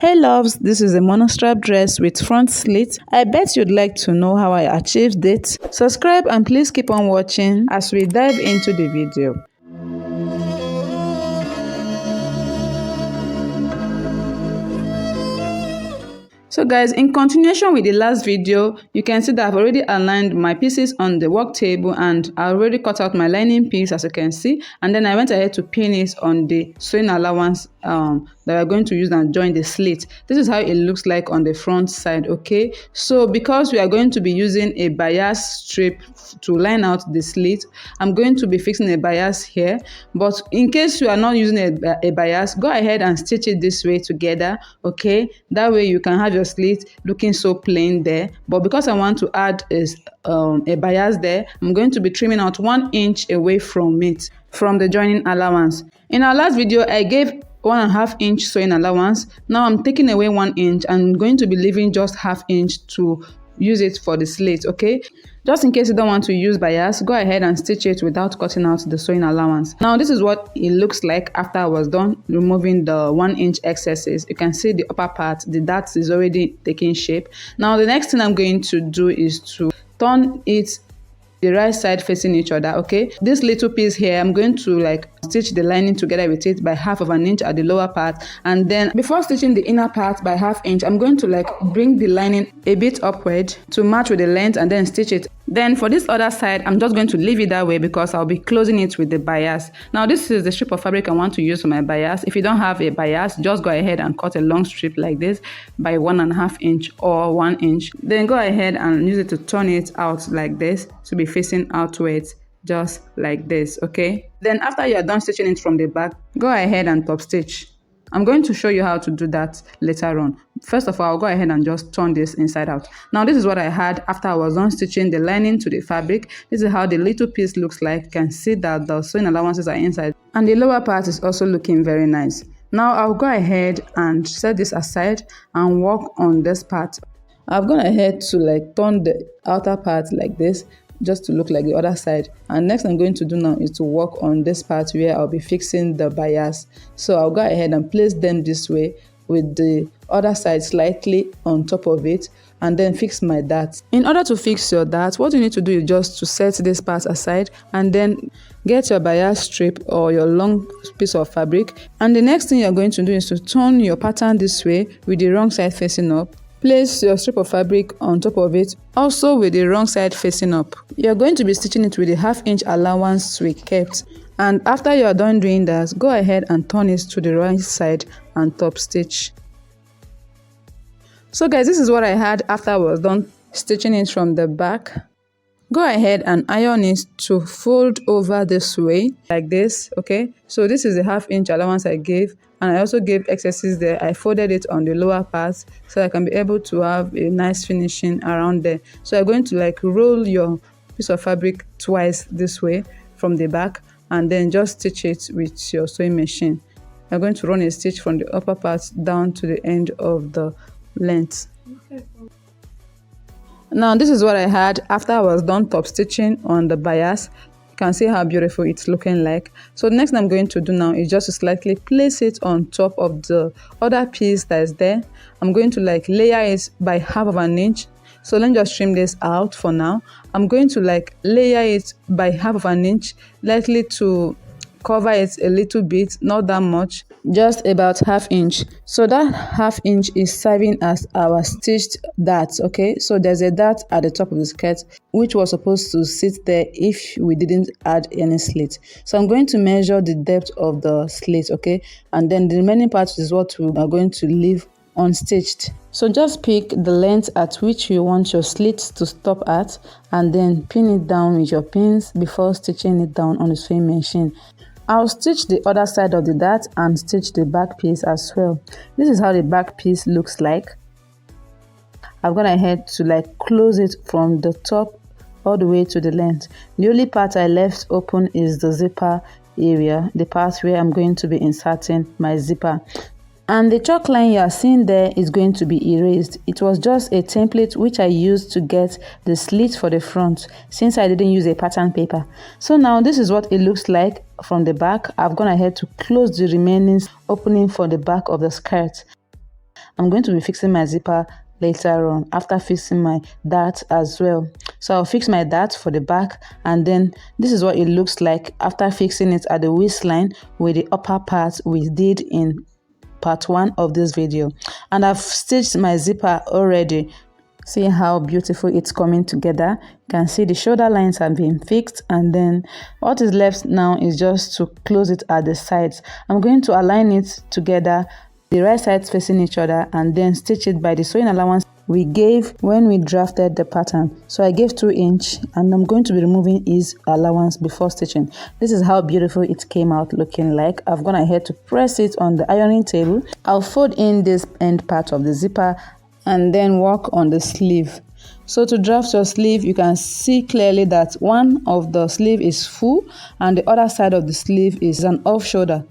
Hey loves, this is a monostrap dress with front slit. I bet you'd like to know how I achieved it. Subscribe and please keep on watching as we dive into the video. So guys, in continuation with the last video, you can see that I've already aligned my pieces on the work table and I already cut out my lining piece, as you can see, and then I went ahead to pin it on the sewing allowance that we're going to use and join the slit. This is how it looks like on the front side. Okay, so because we are going to be using a bias strip to line out the slit, I'm going to be fixing a bias here, but in case you are not using a bias, go ahead and stitch it this way together. Okay, that way you can have your slit looking so plain there, but because I want to add a bias there, I'm going to be trimming out 1 inch away from it, from the joining allowance. In our last video, I gave 1.5 inch sewing allowance. Now I'm taking away 1 inch and I'm going to be leaving just 1/2 inch to use it for the slit. Okay, just in case you don't want to use bias, go ahead and stitch it without cutting out the sewing allowance. Now this is what it looks like after I was done removing the 1 inch excesses. You can see the upper part, the dart is already taking shape. Now the next thing I'm going to do is to turn it the right side facing each other. Okay, this little piece here, I'm going to stitch the lining together with it by 1/2 inch at the lower part, and then before stitching the inner part by 1/2 inch, I'm going to bring the lining a bit upward to match with the length and then stitch it. Then for this other side, I'm just going to leave it that way because I'll be closing it with the bias. Now this is the strip of fabric I want to use for my bias. If you don't have a bias, just go ahead and cut a long strip like this by 1.5 inch or 1 inch. Then go ahead and use it to turn it out like this to be facing outwards, just like this. Okay, then after you're done stitching it from the back, go ahead and top stitch. I'm going to show you how to do that later on. First of all, I'll go ahead and just turn this inside out. Now this is what I had after I was done stitching the lining to the fabric. This is how the little piece looks like. You can see that the sewing allowances are inside and the lower part is also looking very nice. Now I'll go ahead and set this aside and work on this part. I've gone ahead to turn the outer part like this, just to look like the other side. And next I'm going to do now is to work on this part where I'll be fixing the bias. So I'll go ahead and place them this way with the other side slightly on top of it and then fix my dart. In order to fix your dart, what you need to do is just to set this part aside and then get your bias strip or your long piece of fabric. And the next thing you're going to do is to turn your pattern this way with the wrong side facing up. Place your strip of fabric on top of it, also with the wrong side facing up. You're going to be stitching it with the 1/2 inch allowance we kept. And after you're done doing that, go ahead and turn it to the right side and top stitch. So guys, this is what I had after I was done stitching it from the back. Go ahead and iron it to fold over this way, like this. Okay, so this is the 1/2 inch allowance I gave, and I also gave excesses there. I folded it on the lower part so I can be able to have a nice finishing around there. So you're going to roll your piece of fabric twice this way from the back and then just stitch it with your sewing machine. You're going to run a stitch from the upper part down to the end of the length. Okay. Now this is what I had after I was done top stitching on the bias. You can see how beautiful it's looking like. So the next thing I'm going to do now is just to slightly place it on top of the other piece that is there. I'm going to layer it by 1/2 inch. So let me just trim this out for now. I'm going to layer it by 1/2 inch, likely to cover it a little bit, not that much, just about 1/2 inch. So that 1/2 inch is serving as our stitched dart. Okay, so there's a dart at the top of the skirt which was supposed to sit there if we didn't add any slit. So I'm going to measure the depth of the slit. Okay, and then the remaining part is what we are going to leave unstitched. So just pick the length at which you want your slit to stop at and then pin it down with your pins before stitching it down on the sewing machine. I'll stitch the other side of the dart and stitch the back piece as well. This is how the back piece looks like. I've gone ahead to close it from the top all the way to the length. The only part I left open is the zipper area, the part where I'm going to be inserting my zipper. And the chalk line you are seeing there is going to be erased. It was just a template which I used to get the slit for the front since I didn't use a pattern paper. So now this is what it looks like from the back. I've gone ahead to close the remaining opening for the back of the skirt. I'm going to be fixing my zipper later on after fixing my dart as well. So I'll fix my dart for the back, and then this is what it looks like after fixing it at the waistline with the upper part we did in part 1 of this video. And I've stitched my zipper already. See how beautiful it's coming together. You can see the shoulder lines have been fixed, and then what is left now is just to close it at the sides. I'm going to align it together, the right sides facing each other, and then stitch it by the sewing allowance we gave when we drafted the pattern. So I gave 2 inch, and I'm going to be removing his allowance before stitching. This is how beautiful it came out looking like. I've gone ahead to press it on the ironing table. I'll fold in this end part of the zipper and then work on the sleeve. So to draft your sleeve, you can see clearly that one of the sleeve is full and the other side of the sleeve is an off shoulder.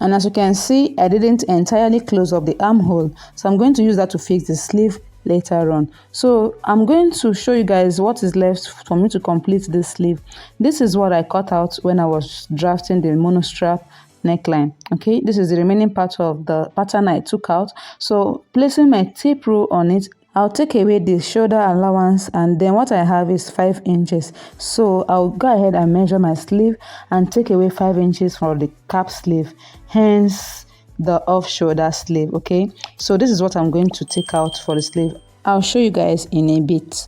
And as you can see, I didn't entirely close up the armhole, so I'm going to use that to fix the sleeve later on. So I'm going to show you guys what is left for me to complete this sleeve. This is what I cut out when I was drafting the monostrap neckline. Okay, this is the remaining part of the pattern I took out. So placing my tape rule on it, I'll take away the shoulder allowance, and then what I have is 5 inches. So I'll go ahead and measure my sleeve and take away 5 inches for the cap sleeve, hence the off shoulder sleeve. Okay, so this is what I'm going to take out for the sleeve. I'll show you guys in a bit.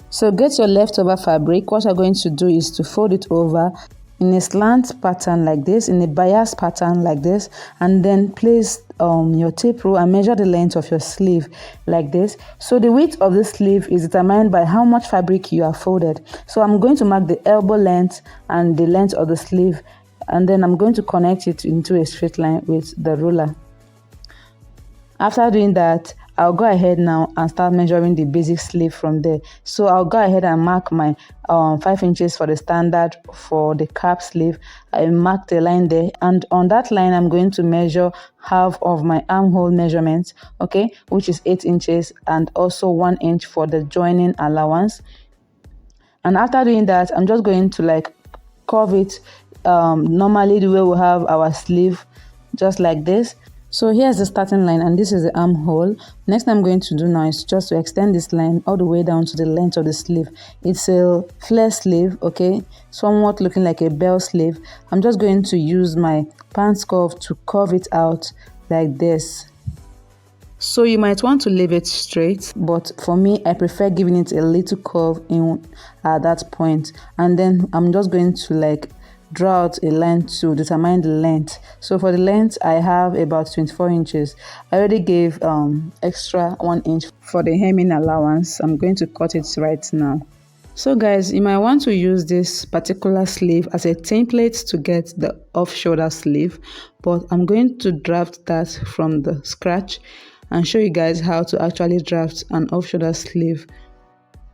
So get your leftover fabric. What you're going to do is to fold it over in a slant pattern like this, in a bias pattern like this, and then place your tape rule and measure the length of your sleeve like this. So the width of the sleeve is determined by how much fabric you have folded. So I'm going to mark the elbow length and the length of the sleeve, and then I'm going to connect it into a straight line with the ruler. After doing that, I'll go ahead now and start measuring the basic sleeve from there. So I'll go ahead and mark my 5 inches for the standard for the cap sleeve. I marked a line there, and on that line I'm going to measure half of my armhole measurement, okay, which is 8 inches, and also 1 inch for the joining allowance. And after doing that, I'm just going to curve it normally the way we have our sleeve, just like this. So here's the starting line, and this is the armhole. Next thing I'm going to do now is just to extend this line all the way down to the length of the sleeve. It's a flare sleeve, okay, somewhat looking like a bell sleeve. I'm just going to use my pants curve to curve it out like this. So you might want to leave it straight, but for me, I prefer giving it a little curve in at that point. And then I'm just going to draw out a line to determine the length. So for the length, I have about 24 inches. I already gave extra 1 inch for the hemming allowance. I'm going to cut it right now. So guys, you might want to use this particular sleeve as a template to get the off shoulder sleeve, but I'm going to draft that from the scratch and show you guys how to actually draft an off shoulder sleeve.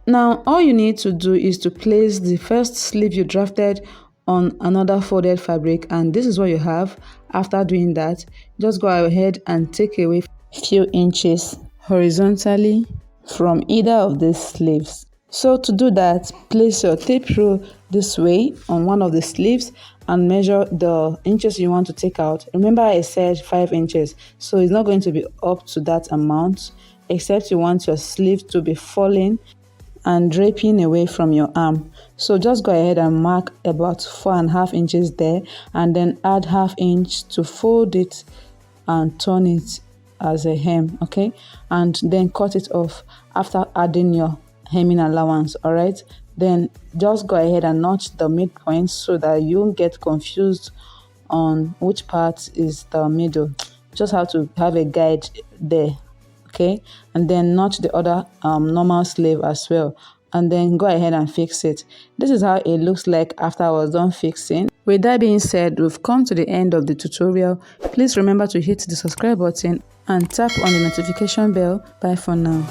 Now all you need to do is to place the first sleeve you drafted on another folded fabric, and this is what you have. After doing that, just go ahead and take away a few inches horizontally from either of these sleeves. So to do that, place your tape rule this way on one of the sleeves and measure the inches you want to take out. Remember I said 5 inches, so it's not going to be up to that amount, except you want your sleeve to be falling and draping away from your arm. So just go ahead and mark about 4.5 inches there, and then add ½ inch to fold it and turn it as a hem, okay, and then cut it off after adding your hemming allowance. All right, then just go ahead and notch the midpoint so that you won't get confused on which part is the middle. Just have to have a guide there. Okay, and then notch the other normal sleeve as well, and then go ahead and fix it. This is how it looks like after I was done fixing. With that being said, we've come to the end of the tutorial. Please remember to hit the subscribe button and tap on the notification bell. Bye for now.